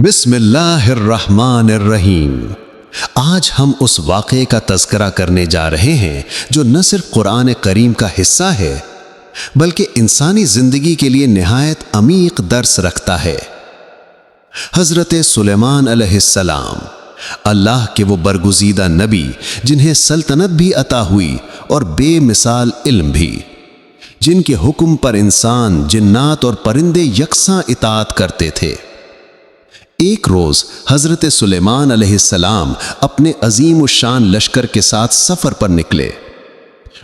بسم اللہ الرحمن الرحیم۔ آج ہم اس واقعے کا تذکرہ کرنے جا رہے ہیں جو نہ صرف قرآن کریم کا حصہ ہے بلکہ انسانی زندگی کے لیے نہایت عمیق درس رکھتا ہے۔ حضرت سلیمان علیہ السلام، اللہ کے وہ برگزیدہ نبی جنہیں سلطنت بھی عطا ہوئی اور بے مثال علم بھی، جن کے حکم پر انسان، جنات اور پرندے یکساں اطاعت کرتے تھے۔ ایک روز حضرت سلیمان علیہ السلام اپنے عظیم الشان لشکر کے ساتھ سفر پر نکلے۔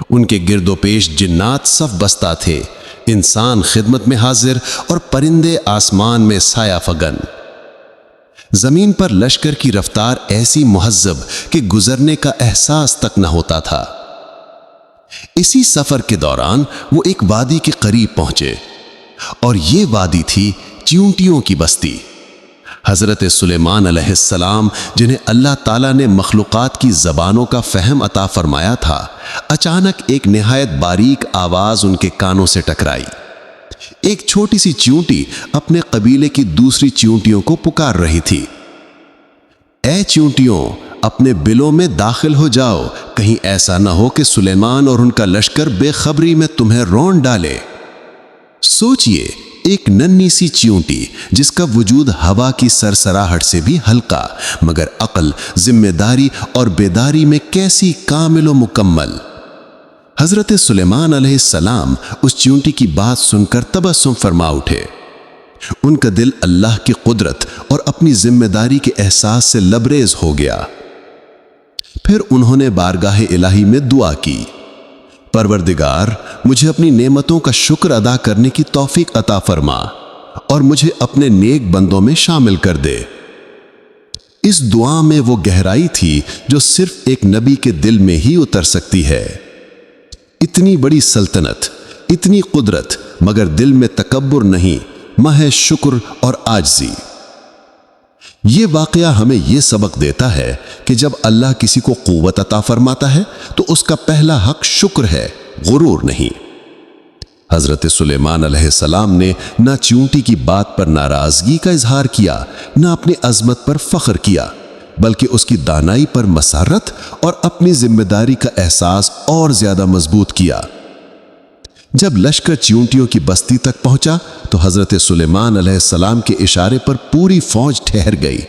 ان کے گرد و پیش جنات صف بستہ تھے، انسان خدمت میں حاضر اور پرندے آسمان میں سایہ فگن۔ زمین پر لشکر کی رفتار ایسی مہذب کہ گزرنے کا احساس تک نہ ہوتا تھا۔ اسی سفر کے دوران وہ ایک وادی کے قریب پہنچے اور یہ وادی تھی چیونٹیوں کی بستی۔ حضرت سلیمان علیہ السلام، جنہیں اللہ تعالیٰ نے مخلوقات کی زبانوں کا فہم عطا فرمایا تھا، اچانک ایک نہایت باریک آواز ان کے کانوں سے ٹکرائی۔ ایک چھوٹی سی چیونٹی اپنے قبیلے کی دوسری چیونٹیوں کو پکار رہی تھی۔ اے چیونٹیوں، اپنے بلوں میں داخل ہو جاؤ، کہیں ایسا نہ ہو کہ سلیمان اور ان کا لشکر بے خبری میں تمہیں رون ڈالے۔ سوچئے، ایک ننھی سی چیونٹی جس کا وجود ہوا کی سرسراہٹ سے بھی ہلکا، مگر عقل، ذمہ داری اور بیداری میں کیسی کامل و مکمل۔ حضرت سلیمان علیہ السلام اس چیونٹی کی بات سن کر تبسم فرما اٹھے۔ ان کا دل اللہ کی قدرت اور اپنی ذمہ داری کے احساس سے لبریز ہو گیا۔ پھر انہوں نے بارگاہ الہی میں دعا کی، پروردگار، مجھے اپنی نعمتوں کا شکر ادا کرنے کی توفیق عطا فرما اور مجھے اپنے نیک بندوں میں شامل کر دے۔ اس دعا میں وہ گہرائی تھی جو صرف ایک نبی کے دل میں ہی اتر سکتی ہے۔ اتنی بڑی سلطنت، اتنی قدرت، مگر دل میں تکبر نہیں، محض شکر اور عاجزی۔ یہ واقعہ ہمیں یہ سبق دیتا ہے کہ جب اللہ کسی کو قوت عطا فرماتا ہے تو اس کا پہلا حق شکر ہے، غرور نہیں۔ حضرت سلیمان علیہ السلام نے نہ چیونٹی کی بات پر ناراضگی کا اظہار کیا، نہ اپنی عظمت پر فخر کیا، بلکہ اس کی دانائی پر مسرت اور اپنی ذمہ داری کا احساس اور زیادہ مضبوط کیا۔ جب لشکر چیونٹیوں کی بستی تک پہنچا تو حضرت سلیمان علیہ السلام کے اشارے پر پوری فوج ٹھہر گئی۔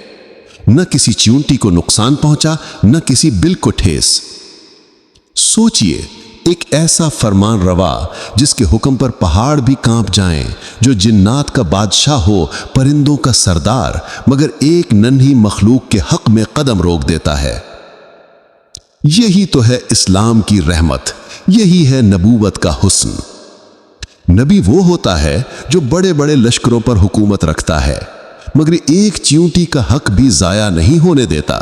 نہ کسی چیونٹی کو نقصان پہنچا، نہ کسی بل کو ٹھیس۔ سوچئے، ایک ایسا فرمان روا جس کے حکم پر پہاڑ بھی کانپ جائیں، جو جنات کا بادشاہ ہو، پرندوں کا سردار، مگر ایک ننھی مخلوق کے حق میں قدم روک دیتا ہے۔ یہی تو ہے اسلام کی رحمت، یہی ہے نبوت کا حسن۔ نبی وہ ہوتا ہے جو بڑے بڑے لشکروں پر حکومت رکھتا ہے، مگر ایک چیونٹی کا حق بھی ضائع نہیں ہونے دیتا۔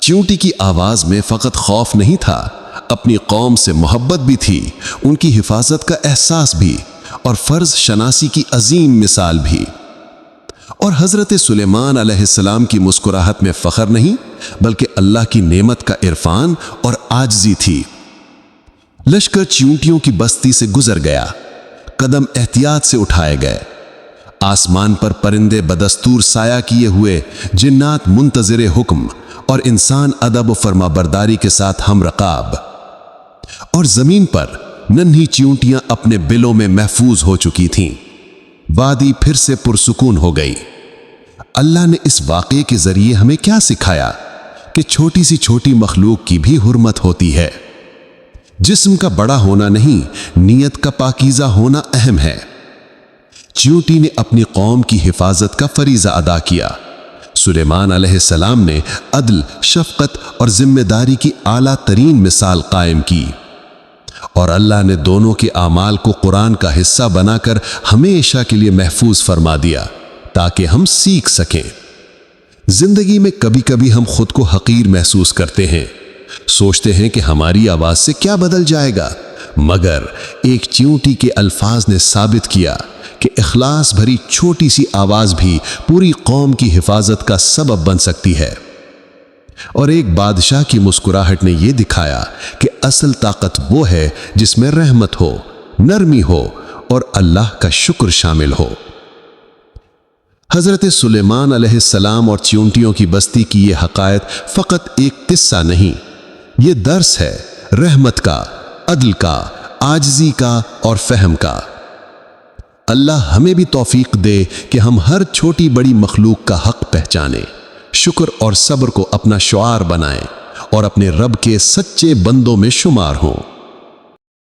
چیونٹی کی آواز میں فقط خوف نہیں تھا، اپنی قوم سے محبت بھی تھی، ان کی حفاظت کا احساس بھی، اور فرض شناسی کی عظیم مثال بھی۔ اور حضرت سلیمان علیہ السلام کی مسکراہٹ میں فخر نہیں، بلکہ اللہ کی نعمت کا عرفان اور عاجزی تھی۔ لشکر چیونٹیوں کی بستی سے گزر گیا، قدم احتیاط سے اٹھائے گئے۔ آسمان پر پرندے بدستور سایہ کیے ہوئے، جنات منتظر حکم، اور انسان ادب و فرما برداری کے ساتھ ہم رکاب۔ اور زمین پر ننھی چیونٹیاں اپنے بلوں میں محفوظ ہو چکی تھیں۔ وادی پھر سے پرسکون ہو گئی۔ اللہ نے اس واقعے کے ذریعے ہمیں کیا سکھایا؟ کہ چھوٹی سی چھوٹی مخلوق کی بھی حرمت ہوتی ہے۔ جسم کا بڑا ہونا نہیں، نیت کا پاکیزہ ہونا اہم ہے۔ چیونٹی نے اپنی قوم کی حفاظت کا فریضہ ادا کیا۔ سلیمان علیہ السلام نے عدل، شفقت اور ذمہ داری کی اعلیٰ ترین مثال قائم کی، اور اللہ نے دونوں کے اعمال کو قرآن کا حصہ بنا کر ہمیشہ کے لیے محفوظ فرما دیا تاکہ ہم سیکھ سکیں۔ زندگی میں کبھی کبھی ہم خود کو حقیر محسوس کرتے ہیں، سوچتے ہیں کہ ہماری آواز سے کیا بدل جائے گا، مگر ایک چیونٹی کے الفاظ نے ثابت کیا کہ اخلاص بھری چھوٹی سی آواز بھی پوری قوم کی حفاظت کا سبب بن سکتی ہے۔ اور ایک بادشاہ کی مسکراہٹ نے یہ دکھایا کہ اصل طاقت وہ ہے جس میں رحمت ہو، نرمی ہو اور اللہ کا شکر شامل ہو۔ حضرت سلیمان علیہ السلام اور چیونٹیوں کی بستی کی یہ حقائق فقط ایک قصہ نہیں، یہ درس ہے رحمت کا، عدل کا، عاجزی کا اور فہم کا۔ اللہ ہمیں بھی توفیق دے کہ ہم ہر چھوٹی بڑی مخلوق کا حق پہچانیں، شکر اور صبر کو اپنا شعار بنائیں اور اپنے رب کے سچے بندوں میں شمار ہوں۔